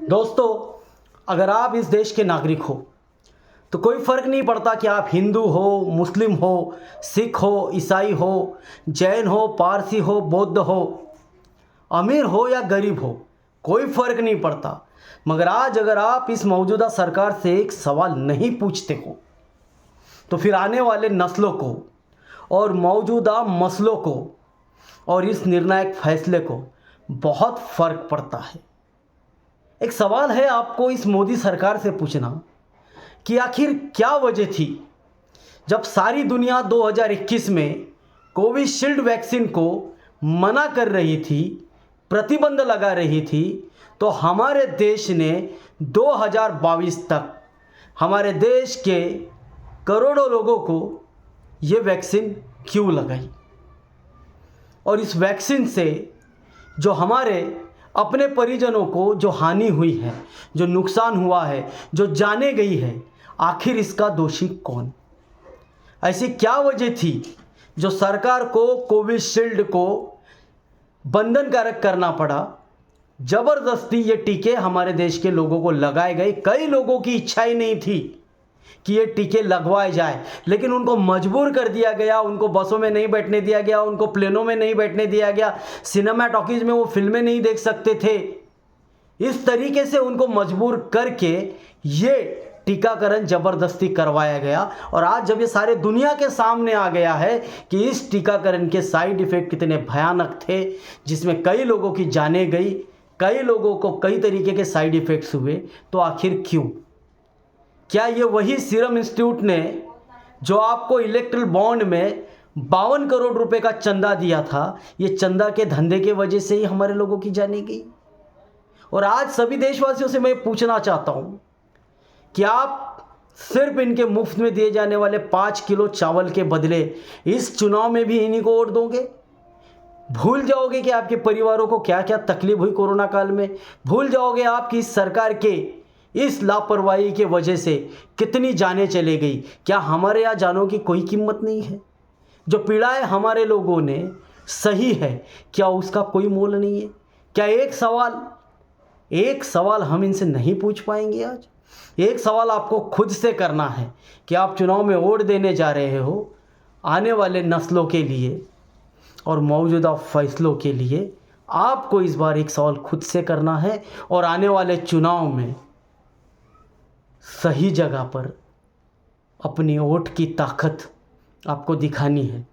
दोस्तों, अगर आप इस देश के नागरिक हो तो कोई फ़र्क नहीं पड़ता कि आप हिंदू हो, मुस्लिम हो, सिख हो, ईसाई हो, जैन हो, पारसी हो, बौद्ध हो, अमीर हो या गरीब हो, कोई फ़र्क नहीं पड़ता। मगर आज अगर आप इस मौजूदा सरकार से एक सवाल नहीं पूछते हो तो फिर आने वाले नस्लों को और मौजूदा मसलों को और इस निर्णायक फैसले को बहुत फ़र्क पड़ता है। एक सवाल है आपको इस मोदी सरकार से पूछना कि आखिर क्या वजह थी जब सारी दुनिया 2021 में कोविशील्ड वैक्सीन को मना कर रही थी, प्रतिबंध लगा रही थी, तो हमारे देश ने 2022 तक हमारे देश के करोड़ों लोगों को ये वैक्सीन क्यों लगाई। और इस वैक्सीन से जो हमारे अपने परिजनों को जो हानि हुई है, जो नुकसान हुआ है, जो जाने गई है, आखिर इसका दोषी कौन? ऐसी क्या वजह थी जो सरकार को कोविशील्ड को बंधनकारक करना पड़ा? ज़बरदस्ती ये टीके हमारे देश के लोगों को लगाए गए। कई लोगों की इच्छा ही नहीं थी कि ये टीके लगवाए जाए, लेकिन उनको मजबूर कर दिया गया। उनको बसों में नहीं बैठने दिया गया, उनको प्लेनों में नहीं बैठने दिया गया, सिनेमा टॉकीज में वो फिल्में नहीं देख सकते थे। इस तरीके से उनको मजबूर करके ये टीकाकरण ज़बरदस्ती करवाया गया। और आज जब ये सारे दुनिया के सामने आ गया है कि इस टीकाकरण के साइड इफ़ेक्ट कितने भयानक थे, जिसमें कई लोगों की जानें गई, कई लोगों को कई तरीके के साइड इफ़ेक्ट्स हुए, तो आखिर क्यों? क्या ये वही सीरम इंस्टीट्यूट ने जो आपको इलेक्ट्रल बॉन्ड में 52 करोड़ रुपए का चंदा दिया था, ये चंदा के धंधे के वजह से ही हमारे लोगों की जाने गई? और आज सभी देशवासियों से मैं पूछना चाहता हूँ कि आप सिर्फ इनके मुफ्त में दिए जाने वाले 5 किलो चावल के बदले इस चुनाव में भी इन्हीं को वोट दोगे? भूल जाओगे कि आपके परिवारों को क्या क्या तकलीफ हुई कोरोना काल में? भूल जाओगे आपकी इस सरकार के इस लापरवाही के वजह से कितनी जानें चले गई? क्या हमारे यहाँ जानों की कोई कीमत नहीं है? जो पीड़ाएं हमारे लोगों ने सही है, क्या उसका कोई मोल नहीं है? क्या एक सवाल हम इनसे नहीं पूछ पाएंगे आज? एक सवाल आपको खुद से करना है कि आप चुनाव में वोट देने जा रहे हो आने वाले नस्लों के लिए और मौजूदा फैसलों के लिए। आपको इस बार एक सवाल खुद से करना है और आने वाले चुनाव में सही जगह पर अपनी वोट की ताकत आपको दिखानी है।